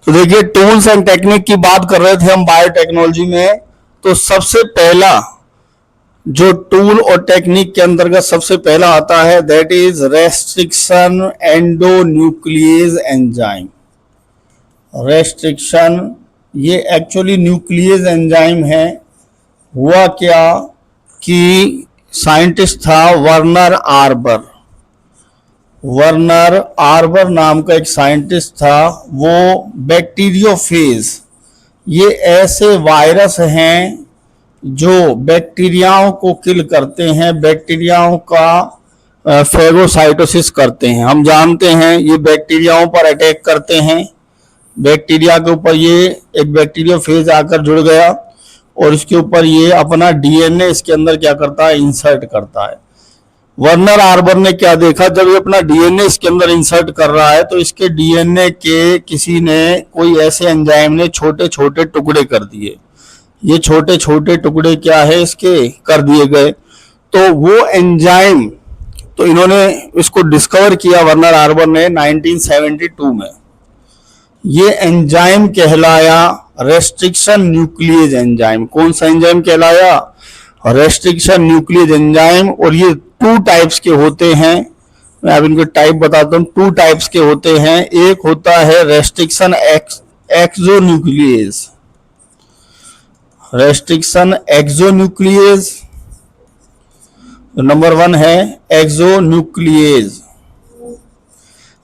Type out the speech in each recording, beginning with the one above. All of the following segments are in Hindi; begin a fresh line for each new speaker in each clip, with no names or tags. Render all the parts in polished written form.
तो देखिए, टूल्स एंड टेक्निक की बात कर रहे थे हम बायोटेक्नोलॉजी में। तो सबसे पहला जो टूल और टेक्निक के अंतर्गत सबसे पहला आता है, that is restriction endonuclease enzyme. Restriction, ये एक्चुअली न्यूक्लियेज एंजाइम है। हुआ क्या कि साइंटिस्ट था वर्नर आर्बर। वर्नर आर्बर नाम का एक साइंटिस्ट था। वो बैक्टीरियोफेज, ये ऐसे वायरस हैं जो बैक्टीरियाओं को किल करते हैं, बैक्टीरियाओं का फेगोसाइटोसिस करते हैं। हम जानते हैं ये बैक्टीरियाओं पर अटैक करते हैं। बैक्टीरिया के ऊपर ये एक बैक्टीरियोफेज आकर जुड़ गया और इसके ऊपर ये अपना डीएनए इसके अंदर क्या करता है, इंसर्ट करता है। वर्नर आर्बर ने क्या देखा, जब ये अपना डीएनए इसके अंदर इंसर्ट कर रहा है तो इसके डीएनए के किसी ने, कोई ऐसे एंजाइम ने छोटे छोटे टुकड़े कर दिए। ये छोटे छोटे टुकड़े क्या है, इसके कर दिए गए। तो वो एंजाइम, तो इन्होंने इसको डिस्कवर किया वर्नर आर्बर ने 1972 में। ये एंजाइम कहलाया रेस्ट्रिक्शन न्यूक्लियेज एंजाइम। कौन सा एंजाइम कहलाया, रेस्ट्रिक्शन न्यूक्लियेज एंजाइम। और ये 2 टाइप्स के होते हैं। मैं अब इनको टाइप बताता हूँ। 2 टाइप्स के होते हैं। एक होता है रेस्ट्रिक्शन एक्सोन्यूक्लियेज, रेस्ट्रिक्शन एक्सोन्यूक्लियेज। नंबर 1 है एक्सोन्यूक्लियेज।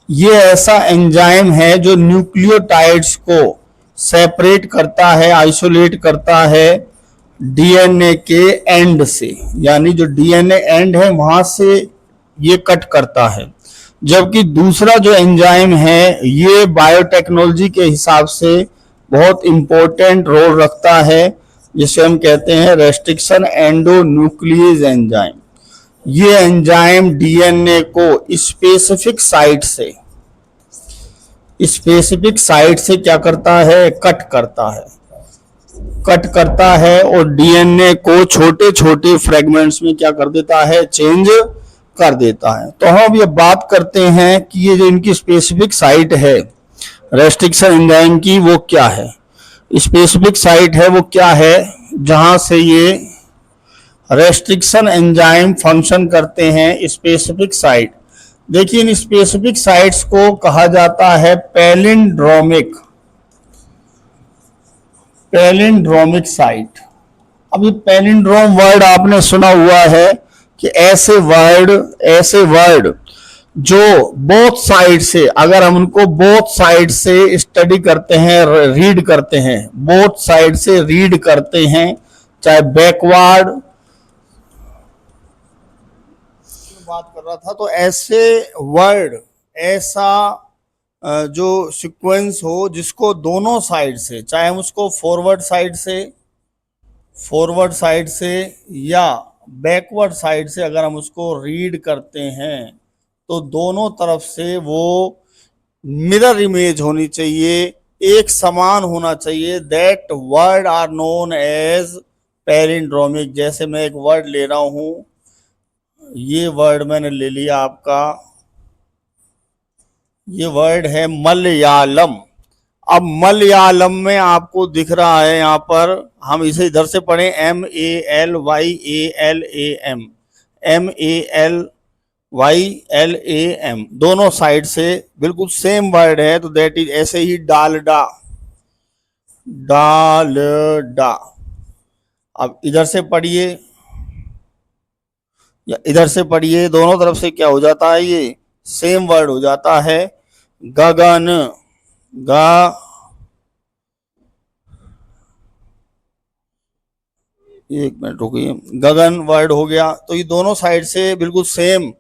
ये ऐसा एंजाइम है जो न्यूक्लियोटाइड्स को सेपरेट करता है, आइसोलेट करता है डीएनए के एंड से, यानी जो डीएनए एंड है वहां से ये कट करता है। जबकि दूसरा जो एंजाइम है ये बायोटेक्नोलॉजी के हिसाब से बहुत इंपॉर्टेंट रोल रखता है, जिसे हम कहते हैं रेस्ट्रिक्शन एंडोन्यूक्लियेज एंजाइम। ये एंजाइम डीएनए को स्पेसिफिक साइट से क्या करता है, कट करता है और डीएनए को छोटे छोटे फ्रेगमेंट्स में क्या कर देता है, चेंज कर देता है। तो हम ये बात करते हैं कि ये जो इनकी स्पेसिफिक साइट है रेस्ट्रिक्शन एंजाइम की, वो क्या है। स्पेसिफिक साइट है वो क्या है, जहां से ये रेस्ट्रिक्शन एंजाइम फंक्शन करते हैं। स्पेसिफिक साइट, देखिए इन स्पेसिफिक साइट्स को कहा जाता है पैलिंड्रोमिक साइट। अब ये पैलिंड्रोम वर्ड आपने सुना हुआ है कि ऐसे वर्ड जो बोथ साइड से, अगर हम उनको बोथ साइड से स्टडी करते हैं, रीड करते हैं, बोथ साइड से रीड करते हैं, चाहे बैकवर्ड बात कर रहा था, तो ऐसे वर्ड, ऐसा जो सीक्वेंस हो जिसको दोनों साइड से, चाहे हम उसको फॉरवर्ड साइड से या बैकवर्ड साइड से अगर हम उसको रीड करते हैं तो दोनों तरफ से वो मिरर इमेज होनी चाहिए, एक समान होना चाहिए। That word are known as palindromic. जैसे मैं एक वर्ड ले रहा हूं, ये वर्ड मैंने ले लिया आपका, ये वर्ड है मलयालम। अब मलयालम में आपको दिख रहा है, यहां पर हम इसे इधर से पढ़ें MALYALAM, दोनों साइड से बिल्कुल सेम वर्ड है। तो दैट इज, ऐसे ही डालडा। अब इधर से पढ़िए या इधर से पढ़िए, दोनों तरफ से क्या हो जाता है, ये सेम वर्ड हो जाता है। गगन, एक मिनट रुकिए, गगन वर्ड हो गया। तो ये दोनों साइड से बिल्कुल सेम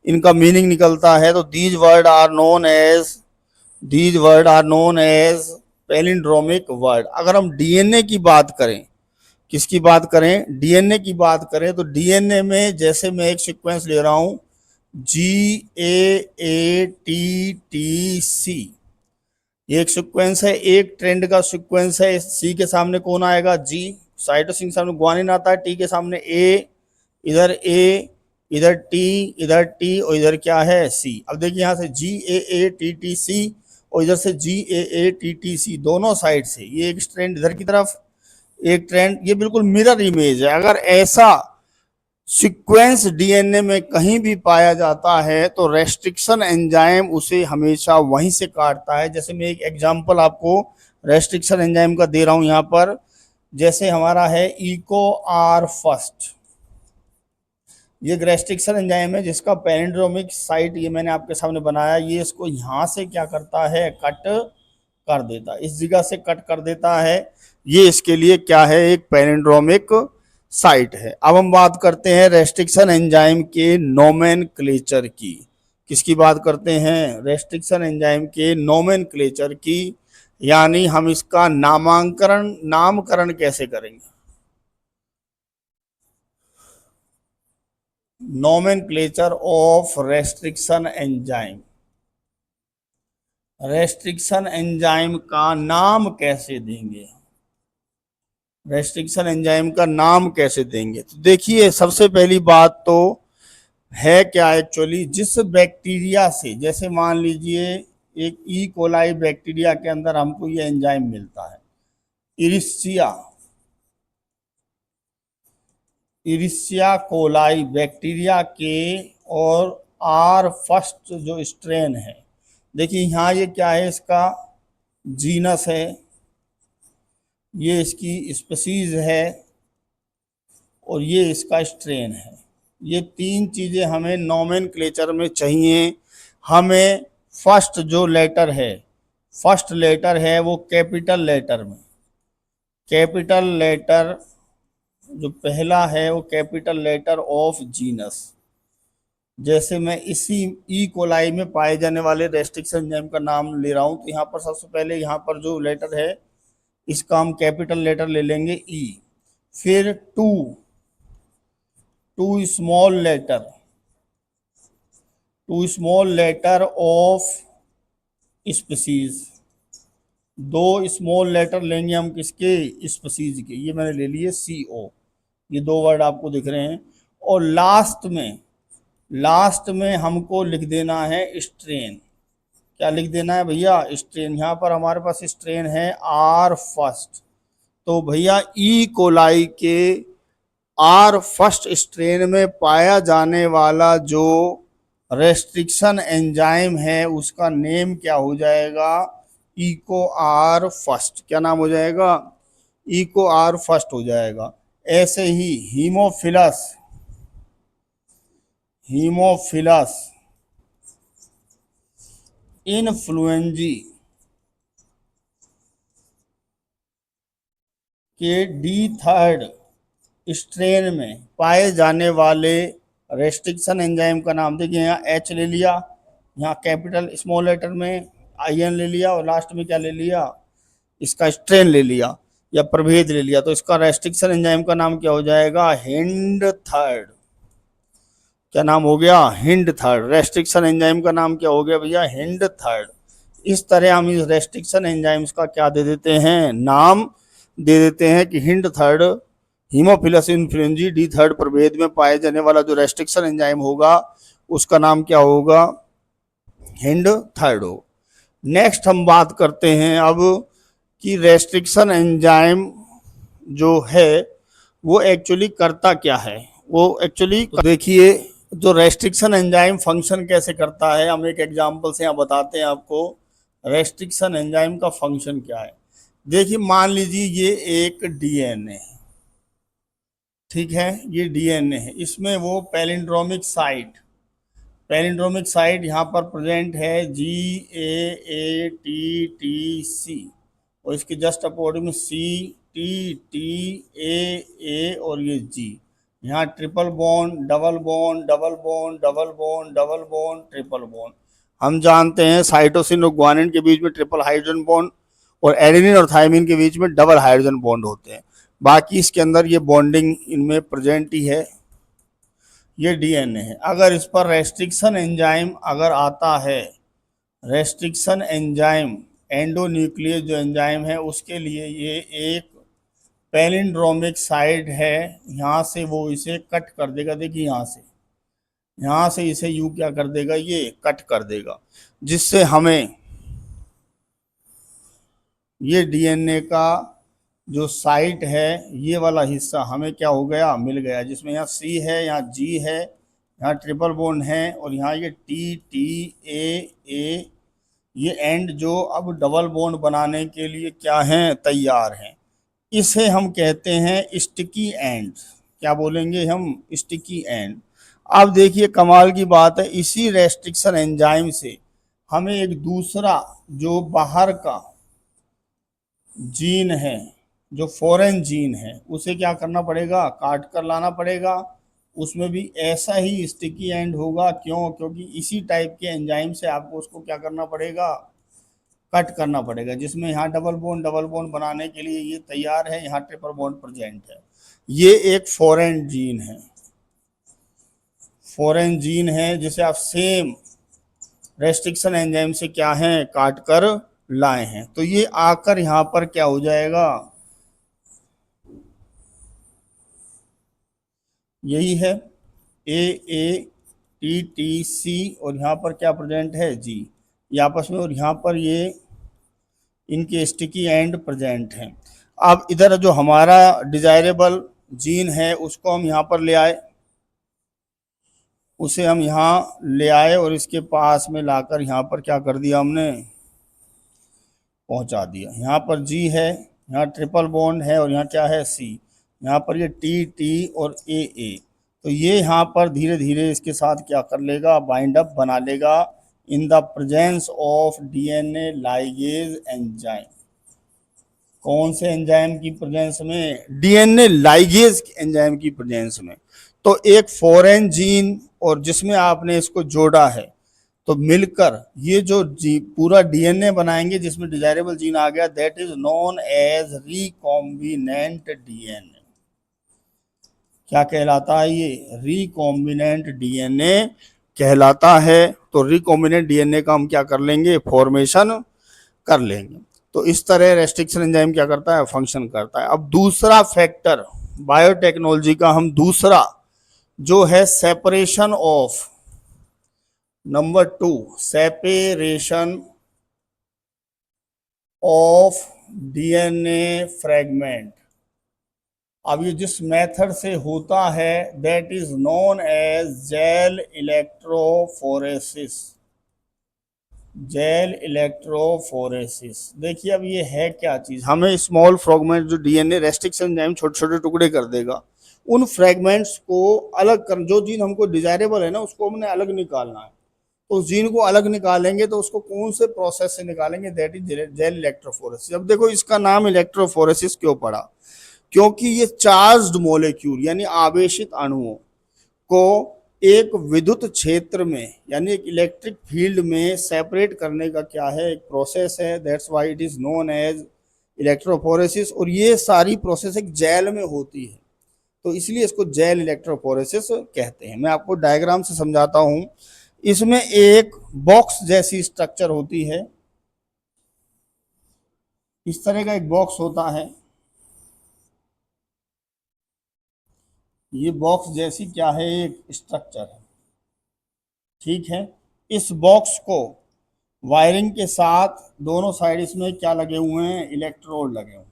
इनका मीनिंग निकलता है। तो these word are known as palindromic word. अगर हम डीएनए की बात करें, किसकी बात करें, डीएनए की बात करें, तो डीएनए में जैसे मैं एक सीक्वेंस ले रहा हूं GAATTC, ये एक सीक्वेंस है, एक ट्रेंड का सीक्वेंस है। सी के सामने कौन आएगा, जी। साइटोसिन के सामने ग्वानिन आता है, टी के सामने ए, इधर टी और इधर क्या है, सी। अब देखिए यहां से GAATTC और इधर से GAATTC दोनों साइड से, ये एक स्ट्रैंड इधर की तरफ, एक ट्रेंड, ये बिल्कुल मिरर इमेज है। अगर ऐसा सीक्वेंस डीएनए में कहीं भी पाया जाता है तो रेस्ट्रिक्शन एंजाइम उसे हमेशा वहीं से काटता है। जैसे मैं एक एग्जांपल आपको रेस्ट्रिक्शन एंजाइम का दे रहा हूं यहां पर, जैसे हमारा है इको आर फर्स्ट, ये एक रेस्ट्रिक्शन एंजाइम है जिसका पैलिंड्रोमिक साइट ये मैंने आपके सामने बनाया, ये इसको यहां से क्या करता है, कट कर देता है, इस जगह से कट कर देता है। ये इसके लिए क्या है, एक पैलिंड्रोमिक साइट है। अब हम बात करते हैं रेस्ट्रिक्शन एंजाइम के नोमेनक्लेचर की। किसकी बात करते हैं, रेस्ट्रिक्शन एंजाइम के नोमेनक्लेचर की, यानी हम इसका नामकरण कैसे करेंगे। Nomenclature of restriction enzyme, restriction enzyme का नाम कैसे देंगे, रेस्ट्रिक्शन एंजाइम का नाम कैसे देंगे। तो देखिए सबसे पहली बात तो है क्या, एक्चुअली जिस बैक्टीरिया से, जैसे मान लीजिए एक ई कोलाई बैक्टीरिया के अंदर हमको ये एंजाइम मिलता है, इरिसिया कोलाई बैक्टीरिया के, और आर फर्स्ट जो स्ट्रेन है, देखिए यहाँ ये क्या है, इसका जीनस है, ये इसकी स्पीसीज है, और ये इसका स्ट्रेन है। ये तीन चीज़ें हमें नोमेनक्लेचर में चाहिए। हमें फर्स्ट जो लेटर है, फर्स्ट लेटर है वो कैपिटल लेटर में, कैपिटल लेटर जो पहला है वो कैपिटल लेटर ऑफ जीनस। जैसे मैं इसी ई कोलाई में पाए जाने वाले रेस्ट्रिक्शन एंजाइम का नाम ले रहा हूँ, तो यहाँ पर सबसे पहले यहाँ पर जो लेटर है इसका हम कैपिटल लेटर ले लेंगे ई, फिर two small letter of species, दो स्मॉल लेटर लेंगे हम किसके, स्पीसीज के, ये मैंने ले लिए CO, ये दो वर्ड आपको दिख रहे हैं। और लास्ट में हमको लिख देना है स्ट्रेन। क्या लिख देना है भैया, स्ट्रेन। यहाँ पर हमारे पास स्ट्रेन है आर फर्स्ट, तो भैया ई कोलाई के आर फर्स्ट स्ट्रेन में पाया जाने वाला जो रेस्ट्रिक्शन एंजाइम है उसका नेम क्या हो जाएगा, इको आर फर्स्ट। क्या नाम हो जाएगा, इको आर फर्स्ट हो जाएगा। ऐसे ही हीमोफिलस इन्फ्लुएंजी के D3 स्ट्रेन में पाए जाने वाले रेस्ट्रिक्शन एंजाइम का नाम, देखिए यहाँ H ले लिया, यहाँ कैपिटल स्मॉल लेटर में IN ले लिया, और लास्ट में क्या ले लिया, इसका स्ट्रेन ले लिया या प्रभेद ले लिया, तो इसका रेस्ट्रिक्शन एंजाइम का नाम क्या हो जाएगा, हिंड3। क्या नाम हो गया, हिंड3। रेस्ट्रिक्शन एंजाइम का नाम क्या हो गया भैया, हिंड3। इस तरह हम इस रेस्ट्रिक्शन एंजाइम्स का क्या दे देते हैं, नाम दे देते हैं कि हिंड3 हीमोफिलस इन्फ्लुएंजी D3 प्रभेद में पाए जाने वाला जो रेस्ट्रिक्शन एंजाइम होगा उसका नाम क्या होगा, हिंड3 हो। नेक्स्ट हम बात करते हैं अब कि रेस्ट्रिक्शन एंजाइम जो है वो एक्चुअली करता क्या है। वो एक्चुअली देखिए जो रेस्ट्रिक्शन एंजाइम फंक्शन कैसे करता है, हम एक एग्जांपल से यहाँ बताते हैं आपको रेस्ट्रिक्शन एंजाइम का फंक्शन क्या है। देखिए मान लीजिए ये एक डीएनए है, ठीक है, ये डीएनए है, इसमें वो पैलिंड्रोमिक साइट यहाँ पर प्रेजेंट है GAATTC, और इसके जस्ट अपोजिट में CTTAA और ये G। यहाँ triple bond, double bond, double bond, double bond, double bond, triple bond. हम जानते हैं साइटोसिन और ग्वानिन के बीच में ट्रिपल हाइड्रोजन बॉन्ड, और एडेनिन और थायमिन के बीच में डबल हाइड्रोजन बॉन्ड होते हैं। बाकी इसके अंदर ये बॉन्डिंग इनमें प्रेजेंट ही है। ये डीएनए है। अगर इस पर रेस्ट्रिक्शन एंजाइम अगर आता है, रेस्ट्रिक्शन एंजाइम एंडोन्यूक्लियस जो एंजाइम है उसके लिए ये एक पैलिंड्रोमिक साइट है, यहाँ से वो इसे कट कर देगा। देखिए यहाँ से इसे यू क्या कर देगा, ये कट कर देगा, जिससे हमें ये डीएनए का जो साइट है, ये वाला हिस्सा हमें क्या हो गया, मिल गया, जिसमें यहाँ सी है, यहाँ जी है, यहाँ ट्रिपल बॉन्ड है, और यहाँ ये टी टी ए, ये एंड जो अब डबल बॉन्ड बनाने के लिए क्या हैं, तैयार हैं। इसे हम कहते हैं स्टिकी एंड। क्या बोलेंगे हम, स्टिकी एंड। अब देखिए कमाल की बात है, इसी रेस्ट्रिक्शन एंजाइम से हमें एक दूसरा जो बाहर का जीन है, जो फॉरेन जीन है, उसे क्या करना पड़ेगा, काट कर लाना पड़ेगा। उसमें भी ऐसा ही स्टिकी एंड होगा। क्यों, क्योंकि इसी टाइप के एंजाइम से आपको उसको क्या करना पड़ेगा, कट करना पड़ेगा, जिसमें यहाँ डबल बॉन्ड बनाने के लिए ये तैयार है, यहाँ ट्रिपल बॉन्ड प्रेजेंट है। ये एक फॉरेन जीन है, फॉरेन जीन है, जिसे आप सेम रेस्ट्रिक्शन एंजाइम से क्या है, काट कर लाए हैं। तो ये आकर यहाँ पर क्या हो जाएगा, यही है AATTC, और यहाँ पर क्या प्रेजेंट है, जी, ये आपस में, और यहाँ पर ये इनके स्टिकी एंड प्रेजेंट हैं। अब इधर जो हमारा डिजायरेबल जीन है उसको हम यहाँ पर ले आए, उसे हम यहाँ ले आए और इसके पास में लाकर यहाँ पर क्या कर दिया, हमने पहुँचा दिया। यहाँ पर जी है, यहाँ ट्रिपल बॉन्ड है, और यहाँ क्या है, सी, यहाँ पर ये टी टी और ए। तो ये यहाँ पर धीरे धीरे इसके साथ क्या कर लेगा, बाइंड अप बना लेगा in the presence of DNA ligase enzyme. कौन से एंजाइम की प्रेजेंस में, डीएनए लाइगेज एंजाइम की प्रेजेंस में। तो एक फॉरेन जीन और जिसमें आपने इसको जोड़ा है, तो मिलकर ये जो पूरा डीएनए बनाएंगे, जिसमें डिजायरेबल जीन आ गया, that is known as recombinant DNA. क्या कहलाता है ये, रिकॉम्बिनेंट डीएनए कहलाता है। तो रिकॉम्बिनेंट डीएनए का हम क्या कर लेंगे, फॉर्मेशन कर लेंगे। तो इस तरह रेस्ट्रिक्शन एंजाइम क्या करता है, फंक्शन करता है। अब दूसरा फैक्टर बायोटेक्नोलॉजी का हम दूसरा जो है separation of, number 2, separation of DNA fragment. अब ये जिस मेथड से होता है, that is known as gel electrophoresis. Gel electrophoresis. देखिए अब ये है क्या चीज, हमें स्मॉल फ्रेगमेंट जो डीएनए रेस्ट्रिक्शन एंजाइम छोटे छोटे टुकड़े कर देगा, उन फ्रेगमेंट्स को अलग कर, जो जीन हमको डिजायरेबल है ना उसको हमने अलग निकालना है। तो उस जीन को अलग निकालेंगे तो उसको कौन से प्रोसेस से निकालेंगे, दैट इज जेल इलेक्ट्रोफोरेसिस। अब देखो इसका नाम इलेक्ट्रोफोरेसिस क्यों पड़ा, क्योंकि ये चार्ज्ड मॉलिक्यूल यानी आवेशित अणुओं को एक विद्युत क्षेत्र में यानी एक इलेक्ट्रिक फील्ड में सेपरेट करने का क्या है, एक प्रोसेस है। That's why it is known as electrophoresis. और ये सारी प्रोसेस एक जेल में होती है, तो इसलिए इसको जेल इलेक्ट्रोफोरेसिस कहते हैं। मैं आपको डायग्राम से समझाता हूं। इसमें एक बॉक्स जैसी स्ट्रक्चर होती है, इस तरह का एक बॉक्स होता है। ये बॉक्स जैसी क्या है, एक स्ट्रक्चर है, ठीक है। इस बॉक्स को वायरिंग के साथ दोनों साइड इसमें क्या लगे हुए हैं, इलेक्ट्रोड लगे हुए हैं।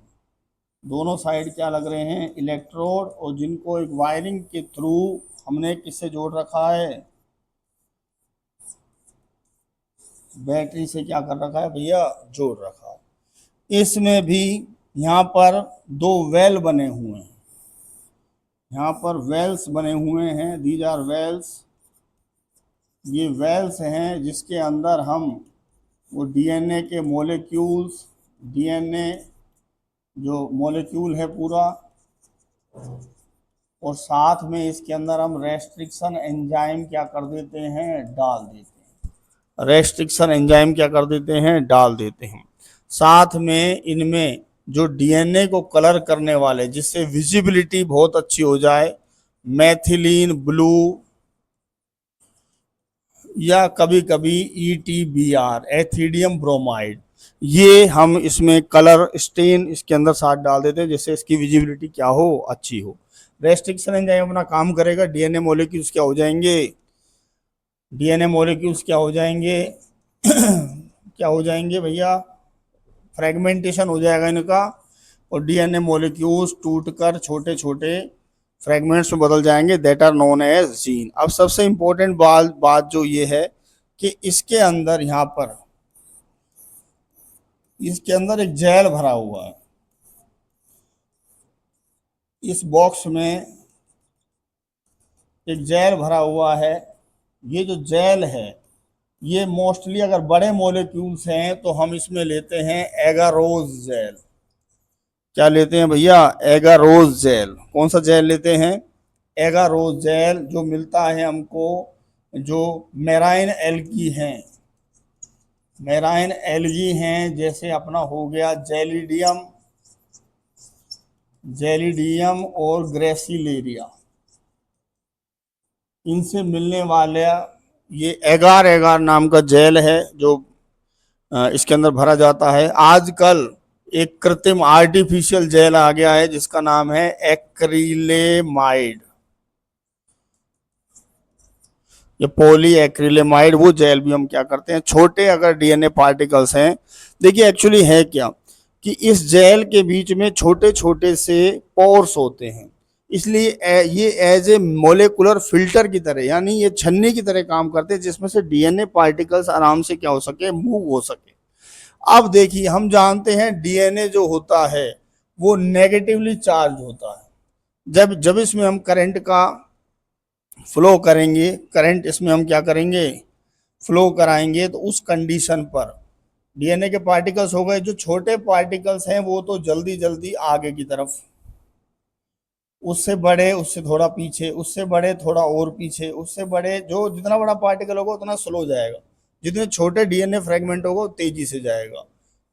दोनों साइड क्या लग रहे हैं, इलेक्ट्रोड, और जिनको एक वायरिंग के थ्रू हमने किससे जोड़ रखा है, बैटरी से क्या कर रखा है भैया, जोड़ रखा है। इसमें भी यहाँ पर दो वेल बने हुए हैं, यहाँ पर वेल्स बने हुए हैं, दीज आर वेल्स। ये वेल्स हैं जिसके अंदर हम वो डीएनए के मॉलिक्यूल्स, डीएनए जो मॉलिक्यूल है पूरा, और साथ में इसके अंदर हम रेस्ट्रिक्शन एंजाइम क्या कर देते हैं, डाल देते हैं। रेस्ट्रिक्शन एंजाइम क्या कर देते हैं, डाल देते हैं। साथ में इनमें जो डीएनए को कलर करने वाले, जिससे विजिबिलिटी बहुत अच्छी हो जाए, मैथिलीन ब्लू या कभी कभी ETBR, एथिडियम ब्रोमाइड, ये हम इसमें कलर स्टेन इसके अंदर साथ डाल देते हैं, जिससे इसकी विजिबिलिटी क्या हो, अच्छी हो। रेस्ट्रिक्शन एंजाइम अपना काम करेगा, डीएनए मॉलिक्यूल्स क्या हो जाएंगे, डीएनए मॉलिक्यूल्स क्या हो जाएंगे क्या हो जाएंगे भैया, फ्रेगमेंटेशन हो जाएगा इनका और डीएनए मॉलिक्यूल्स टूटकर छोटे छोटे फ्रेगमेंट्स में बदल जाएंगे, that are known as gene. अब सबसे इंपॉर्टेंट बात जो ये है कि इसके अंदर यहाँ पर इसके अंदर एक जेल भरा हुआ है। इस बॉक्स में एक जेल भरा हुआ है। ये जो जेल है ये मोस्टली अगर बड़े मॉलिक्यूल्स हैं तो हम इसमें लेते हैं एगारोज जेल। क्या लेते हैं भैया? Agarose gel. कौन सा जेल लेते हैं? एगारोज जेल, जो मिलता है हमको जो मेराइन एल्गी हैं, मेराइन एल्गी हैं, जैसे अपना हो गया जेलिडियम, जेलिडियम और ग्रेसिलेरिया, इनसे मिलने वाला ये एगार एगार नाम का जेल है जो इसके अंदर भरा जाता है। आजकल एक कृत्रिम आर्टिफिशियल जेल आ गया है जिसका नाम है एक्रिलेमाइड, ये पॉली एक्रिलेमाइड, वो जेल भी हम क्या करते हैं, छोटे अगर डीएनए पार्टिकल्स हैं। देखिए एक्चुअली है क्या कि इस जेल के बीच में छोटे छोटे से पोर्स होते हैं, इसलिए ये एज ए मोलेकुलर फिल्टर की तरह, यानी ये छन्नी की तरह काम करते हैं जिसमें से डीएनए पार्टिकल्स आराम से क्या हो सके, मूव हो सके। अब देखिए हम जानते हैं डीएनए जो होता है वो नेगेटिवली चार्ज होता है। जब जब इसमें हम करंट का फ्लो करेंगे, करंट इसमें हम क्या करेंगे, फ्लो कराएंगे, तो उस कंडीशन पर डीएनए के पार्टिकल्स हो गए, जो छोटे पार्टिकल्स हैं वो तो जल्दी जल्दी आगे की तरफ, उससे बड़े उससे थोड़ा पीछे, उससे बड़े थोड़ा और पीछे, उससे बड़े, जो जितना बड़ा पार्टिकल होगा उतना स्लो जाएगा, जितने छोटे डीएनए फ्रेगमेंट होगा तेजी से जाएगा।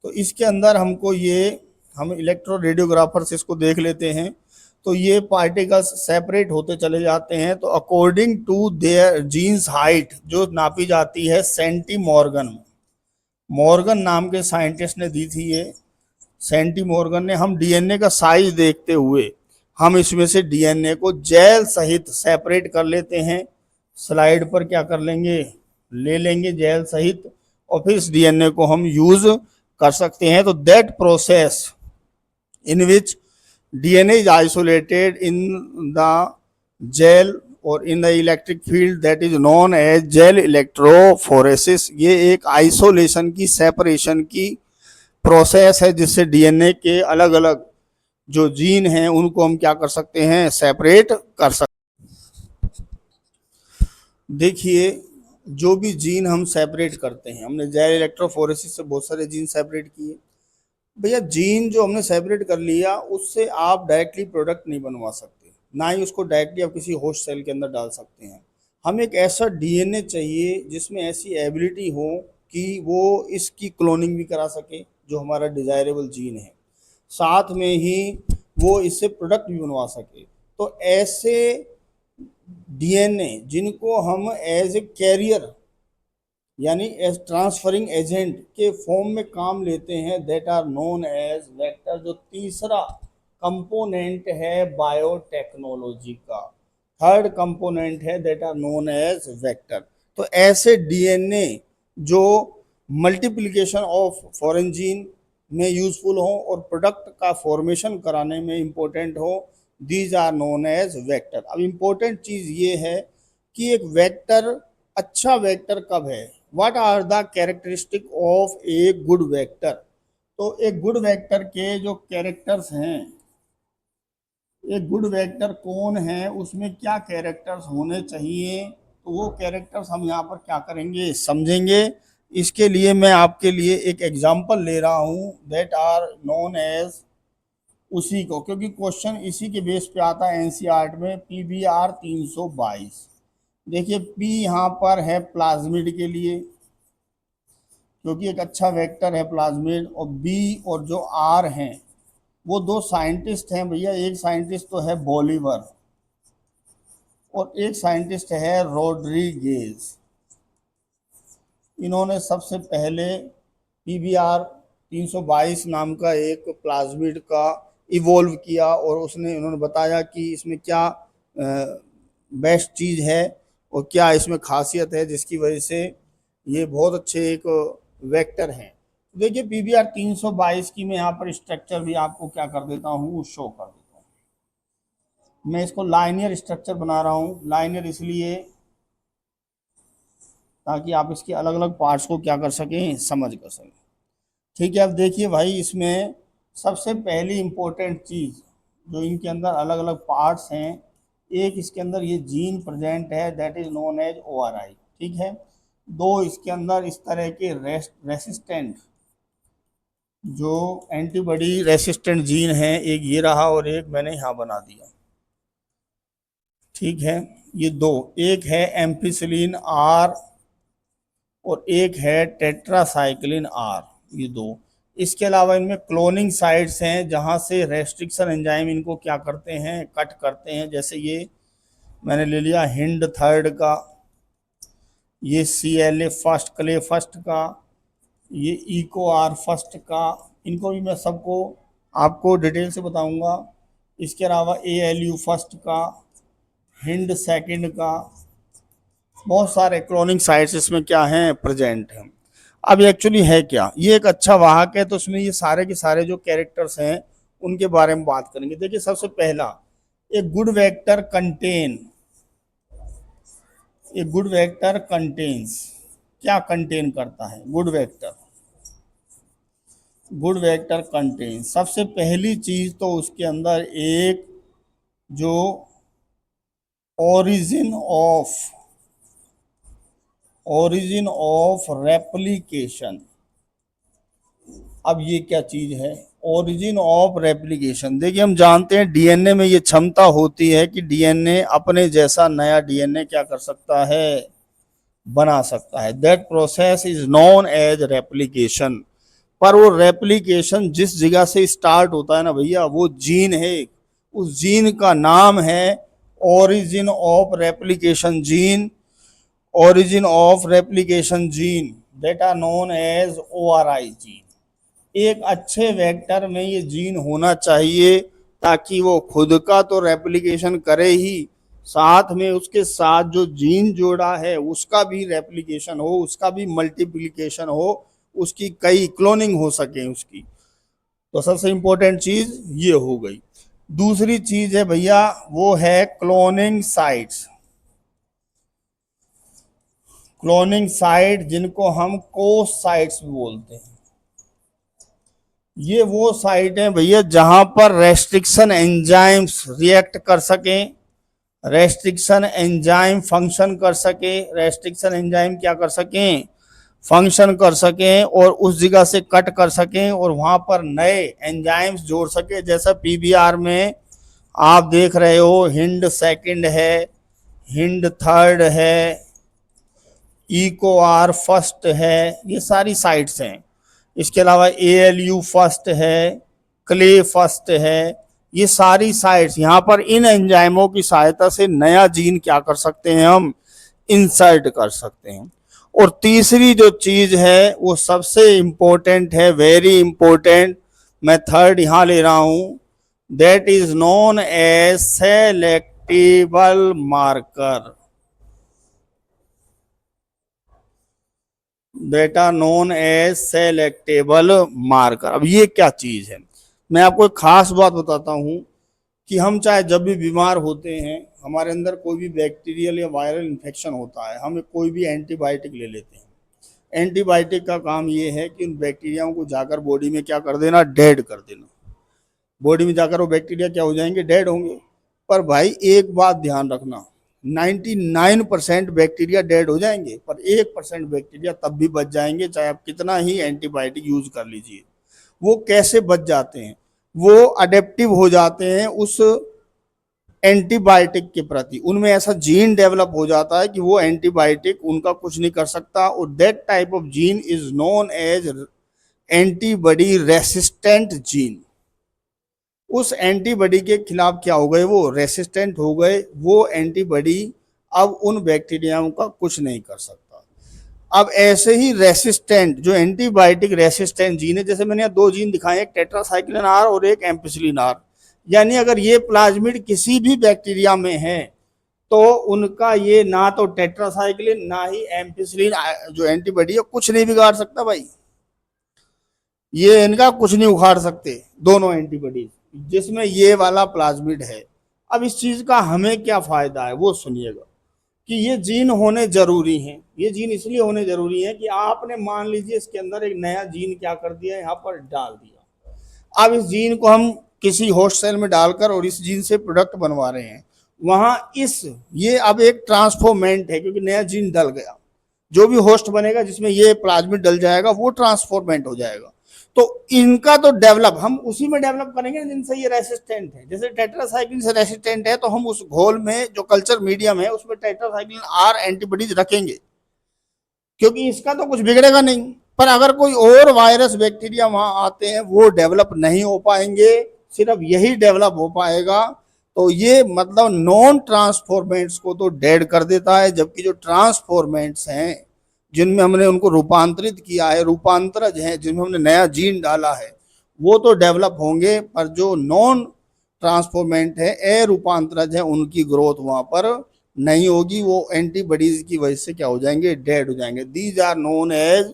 तो इसके अंदर हमको ये, हम इलेक्ट्रो रेडियोग्राफर से इसको देख लेते हैं, तो ये पार्टिकल्स सेपरेट होते चले जाते हैं। तो according to their genes height जो नापी जाती है सेंटी मॉर्गन में, मॉर्गन नाम के साइंटिस्ट ने दी थी ये, सेंटी मॉर्गन ने। हम डीएनए का साइज देखते हुए हम इसमें से डीएनए को जेल सहित सेपरेट कर लेते हैं। स्लाइड पर क्या कर लेंगे, ले लेंगे जेल सहित, और फिर इस डीएनए को हम यूज कर सकते हैं। तो that process in which DNA is isolated in the gel और in the electric field, that is known as gel electrophoresis. ये एक आइसोलेशन की, सेपरेशन की प्रोसेस है जिससे डीएनए के अलग अलग जो जीन हैं उनको हम क्या कर सकते हैं, सेपरेट कर सकते। देखिए जो भी जीन हम सेपरेट करते हैं, हमने जेल इलेक्ट्रोफोरेसिस से बहुत सारे जीन सेपरेट किए। भैया जीन जो हमने सेपरेट कर लिया उससे आप डायरेक्टली प्रोडक्ट नहीं बनवा सकते, ना ही उसको डायरेक्टली आप किसी होस्ट सेल के अंदर डाल सकते हैं। हमें एक ऐसा डीएनए चाहिए जिसमें ऐसी एबिलिटी हो कि वो इसकी क्लोनिंग भी करा सके, जो हमारा डिजायरेबल जीन है, साथ में ही वो इससे प्रोडक्ट भी बनवा सके। तो ऐसे डीएनए जिनको हम एज ए कैरियर यानी एज ट्रांसफरिंग एजेंट के फॉर्म में काम लेते हैं, that are known as vector. जो तीसरा कंपोनेंट है बायोटेक्नोलॉजी का, थर्ड कंपोनेंट है, that are known as vector. तो ऐसे डीएनए जो मल्टीप्लिकेशन ऑफ फॉरेन जीन में यूजफुल हो और प्रोडक्ट का फॉर्मेशन कराने में इंपॉर्टेंट हो, these are known as vector. अब इंपॉर्टेंट चीज ये है कि एक वेक्टर, अच्छा वेक्टर कब है, what are the characteristic of a good vector. तो एक गुड वेक्टर के जो कैरेक्टर्स हैं, एक गुड वेक्टर कौन है, उसमें क्या कैरेक्टर्स होने चाहिए, तो वो कैरेक्टर्स हम यहाँ पर क्या करेंगे, समझेंगे। इसके लिए मैं आपके लिए एक एग्जांपल ले रहा हूँ, दैट आर नोन एज, उसी को, क्योंकि क्वेश्चन इसी के बेस पे आता है एनसीईआरटी में, पीबीआर 322। देखिए पी यहाँ पर है प्लाज्मिड के लिए, क्योंकि एक अच्छा वेक्टर है प्लाज्मिड, और बी और जो आर हैं वो दो साइंटिस्ट हैं भैया, एक साइंटिस्ट तो है बोलीवर और एक साइंटिस्ट है रोड्रीगेज। इन्होंने सबसे पहले पीबीआर 322 नाम का एक प्लाज्मिड का इवोल्व किया और उन्होंने बताया कि इसमें क्या बेस्ट चीज़ है और क्या इसमें खासियत है जिसकी वजह से ये बहुत अच्छे एक वेक्टर हैं। देखिए पीबीआर 322 की मैं यहाँ पर स्ट्रक्चर भी आपको क्या कर देता हूँ, शो कर देता हूँ। मैं इसको लाइनियर स्ट्रक्चर बना रहा हूँ, लाइनियर इसलिए ताकि आप इसके अलग अलग पार्ट्स को क्या कर सकें, समझ कर सकें। ठीक है, अब देखिए भाई, इसमें सबसे पहली इम्पोर्टेंट चीज़ जो इनके अंदर अलग अलग पार्ट्स हैं, एक इसके अंदर ये जीन प्रेजेंट है, that is known as ORI। ठीक है, दो इसके अंदर इस तरह के रेसिस्टेंट जो एंटीबॉडी रेसिस्टेंट जीन है, एक ये रहा और एक मैंने यहाँ बना दिया। ठीक है, ये दो, एक है एम्पिसिलिन आर और एक है टेट्रासाइक्लिन आर, ये दो। इसके अलावा इनमें क्लोनिंग साइट्स हैं जहाँ से रेस्ट्रिक्शन एंजाइम इनको क्या करते हैं, कट करते हैं। जैसे ये मैंने ले लिया हिंड थर्ड का, ये CLA फर्स्ट, क्ले फर्स्ट का, ये इको आर फर्स्ट का, इनको भी मैं सबको आपको डिटेल से बताऊंगा। इसके अलावा ALU फर्स्ट का, हिंड सेकंड का, बहुत सारे क्लोनिंग साइट्स इसमें क्या हैं, प्रेजेंट हैं। अब ये एक्चुअली है क्या, ये एक अच्छा वाहक है, तो उसमें ये सारे के सारे जो कैरेक्टर्स हैं उनके बारे में बात करेंगे। देखिए सबसे पहला, एक गुड वेक्टर कंटेन, एक गुड वेक्टर कंटेन्स, क्या कंटेन करता है good vector, good vector contain सबसे पहली चीज तो उसके अंदर एक जो ओरिजिन ऑफ रेप्लिकेशन। अब ये क्या चीज है, ओरिजिन ऑफ रेप्लिकेशन। देखिए हम जानते हैं डीएनए में ये क्षमता होती है कि डीएनए अपने जैसा नया डीएनए क्या कर सकता है, बना सकता है। That process is known as replication. पर वो रेप्लिकेशन जिस जगह से स्टार्ट होता है ना भैया, वो जीन है, उस जीन का नाम है origin of replication gene, origin of replication gene, that are known as ORI gene. एक अच्छे वेक्टर में ये जीन होना चाहिए ताकि वो खुद का तो रेप्लिकेशन करे ही, साथ में उसके साथ जो जीन जोड़ा है उसका भी रेप्लिकेशन हो, उसका भी मल्टीप्लिकेशन हो, उसकी कई क्लोनिंग हो सके उसकी। तो सबसे इंपॉर्टेंट चीज ये हो गई। दूसरी चीज है भैया, वो है क्लोनिंग साइट्स। क्लोनिंग साइट जिनको हम कोस साइट्स भी बोलते हैं, ये वो साइट है भैया जहां पर रेस्ट्रिक्शन एंजाइम्स रिएक्ट कर सकें, रेस्ट्रिक्शन एंजाइम फंक्शन कर सके, रेस्ट्रिक्शन एंजाइम क्या कर सकें, फंक्शन कर सकें और उस जगह से कट कर सकें और वहां पर नए एंजाइम्स जोड़ सके। जैसा पीबीआर में आप देख रहे हो, हिंड सेकंड है, हिंड थर्ड है, इको आर फर्स्ट है, ये सारी साइट्स हैं। इसके अलावा ALU फर्स्ट है, क्ले फर्स्ट है, ये सारी साइट्स यहाँ पर इन एंजाइमों की सहायता से नया जीन क्या कर सकते हैं, हम इंसर्ट कर सकते हैं। और तीसरी जो चीज है वो सबसे इंपॉर्टेंट है, वेरी इंपॉर्टेंट, मैं थर्ड यहाँ ले रहा हूं, that is known as selectable marker, that are known as selectable marker. अब ये क्या चीज है, मैं आपको एक खास बात बताता हूं कि हम चाहे जब भी बीमार होते हैं, हमारे अंदर कोई भी बैक्टीरियल या वायरल इन्फेक्शन होता है, हम कोई भी एंटीबायोटिक ले लेते हैं। एंटीबायोटिक का काम ये है कि उन बैक्टीरियाओं को जाकर बॉडी में क्या कर देना, डेड कर देना। बॉडी में जाकर वो बैक्टीरिया क्या हो जाएंगे, डेड होंगे। पर भाई एक बात ध्यान रखना, 99% बैक्टीरिया डेड हो जाएंगे, पर 1% बैक्टीरिया तब भी बच जाएंगे चाहे आप कितना ही एंटीबायोटिक यूज कर लीजिए। वो कैसे बच जाते हैं, वो अडेप्टिव हो जाते हैं उस एंटीबायोटिक के प्रति, उनमें ऐसा जीन डेवलप हो जाता है कि वो एंटीबायोटिक उनका कुछ नहीं कर सकता। और that type of gene is known as antibody resistant gene. उस एंटीबॉडी के खिलाफ क्या हो गए, वो रेसिस्टेंट हो गए, वो एंटीबॉडी अब उन बैक्टीरियाओं का कुछ नहीं कर सकता। अब ऐसे ही रेसिस्टेंट जो एंटीबायोटिक रेसिस्टेंट जीन है, जैसे मैंने यहाँ दो जीन दिखाए, एक टेट्रासाइक्लिन आर और एक एम्पिसिलिन आर, यानी अगर ये प्लाज्मिड किसी भी बैक्टीरिया में है तो उनका ये ना तो टेट्रासाइक्लिन ना ही एम्पिसिलिन जो एंटीबॉडी है कुछ नहीं बिगाड़ सकता भाई। ये इनका कुछ नहीं उखाड़ सकते दोनों एंटीबॉडीज, जिसमें ये वाला प्लाज्मिड है। अब इस चीज का हमें क्या फायदा है वो सुनिएगा कि ये जीन होने जरूरी हैं। ये जीन इसलिए होने जरूरी है कि आपने मान लीजिए इसके अंदर एक नया जीन क्या कर दिया, यहाँ पर डाल दिया। अब इस जीन को हम किसी होस्ट सेल में डालकर और इस जीन से प्रोडक्ट बनवा रहे हैं, वहां ये अब एक ट्रांसफॉर्मेंट है, क्योंकि नया जीन डल गया। जो भी होस्ट बनेगा जिसमें ये प्लाज्मिड डल जाएगा वो ट्रांसफॉर्मेंट हो जाएगा। तो इनका तो डेवलप हम उसी में डेवलप करेंगे जिनसे ये रेसिस्टेंट है। जैसे टेट्रासाइक्लिन से रेसिस्टेंट है तो हम उस घोल में जो कल्चर मीडियम है उसमें टेट्रासाइक्लिन आर एंटीबॉडीज रखेंगे, क्योंकि इसका तो कुछ बिगड़ेगा नहीं। पर अगर कोई और वायरस बैक्टीरिया वहां आते हैं वो डेवलप नहीं हो पाएंगे, सिर्फ यही डेवलप हो पाएगा। तो ये मतलब नॉन ट्रांसफॉर्मेंट्स को तो डेड कर देता है, जबकि जो ट्रांसफॉर्मेंट्स हैं जिनमें हमने उनको रूपांतरित किया है, रूपांतरज हैं जिनमें हमने नया जीन डाला है, वो तो डेवलप होंगे। पर जो नॉन ट्रांसफॉर्मेंट है, अरूपांतरज है, उनकी ग्रोथ वहां पर नहीं होगी। वो एंटीबॉडीज की वजह से क्या हो जाएंगे, डेड हो जाएंगे। These are known as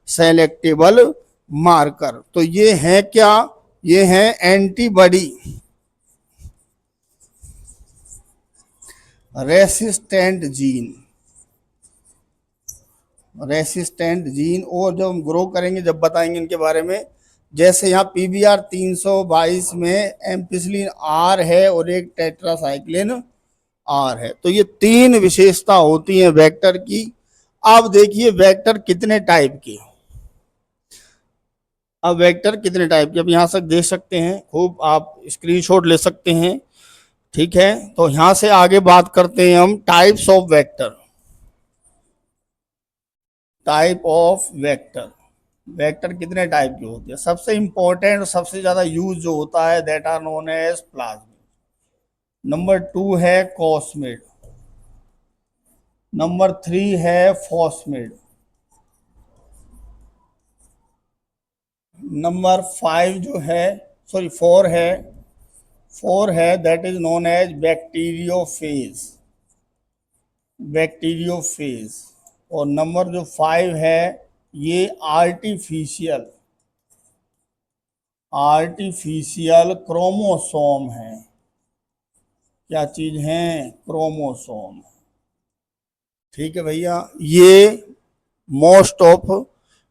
selectable marker. तो ये है क्या, ये है antibody resistant gene. Resistant gene, और जब हम ग्रो करेंगे जब बताएंगे इनके बारे में। जैसे यहाँ PBR 322 में एम्पिसिलिन आर है और एक टेट्रासाइक्लिन आर है। तो ये तीन विशेषता होती हैं वेक्टर की। अब देखिए वेक्टर कितने टाइप के, अब वेक्टर कितने टाइप के अब यहाँ से देख सकते हैं, खूब आप स्क्रीनशॉट ले सकते हैं। ठीक है, तो यहां से आगे बात करते हैं हम types of vector. Type of vector, vector कितने टाइप के होते हैं। सबसे इंपॉर्टेंट और सबसे ज्यादा यूज जो होता है that are known as plasmid. Number 2 है कॉस्मिड। नंबर 3 है फॉस्मिड। नंबर 5 जो है, सॉरी 4 है that is known as bacteriophage. Bacteriophage. और नंबर जो 5 है ये आर्टिफिशियल क्रोमोसोम है। क्या चीज है, क्रोमोसोम। ठीक है भैया, ये मोस्ट ऑफ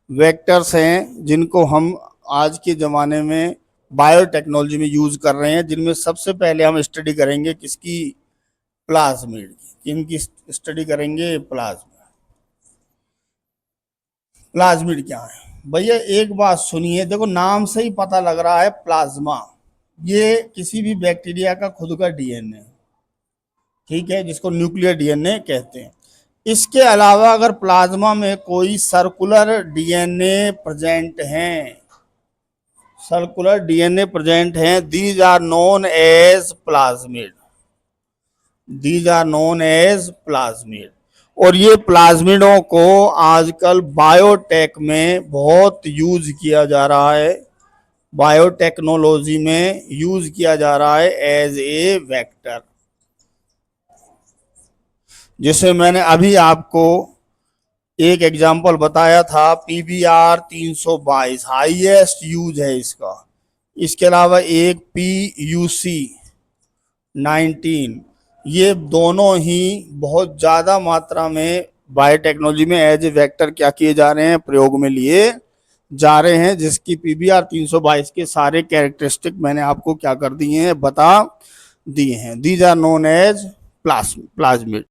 वेक्टर्स हैं जिनको हम आज के ज़माने में बायोटेक्नोलॉजी में यूज़ कर रहे हैं, जिनमें सबसे पहले हम स्टडी करेंगे किसकी, प्लाज्मिड की। इनकी स्टडी करेंगे प्लाज्मिड क्या है भैया। एक बात सुनिए, देखो नाम से ही पता लग रहा है प्लाज्मा, ये किसी भी बैक्टीरिया का खुद का डीएनए, ठीक है, जिसको न्यूक्लियर डीएनए कहते हैं। इसके अलावा अगर प्लाज्मा में कोई सर्कुलर डीएनए प्रेजेंट हैं, सर्कुलर डीएनए प्रेजेंट हैं, these are known as plasmid. These are known as plasmid. और ये प्लाज्मिडों को आजकल बायोटेक में बहुत यूज किया जा रहा है, बायोटेक्नोलॉजी में यूज किया जा रहा है एज ए वेक्टर। जिसे मैंने अभी आपको एक एग्जांपल बताया था, PBR 322 हाईएस्ट यूज है इसका। इसके अलावा एक PUC 19, ये दोनों ही बहुत ज़्यादा मात्रा में बायोटेक्नोलॉजी में एज ए वेक्टर क्या किए जा रहे हैं, प्रयोग में लिए जा रहे हैं, जिसकी PBR 322 के सारे कैरेक्टरिस्टिक मैंने आपको क्या कर दिए हैं, बता दिए हैं। These are known as plasmid.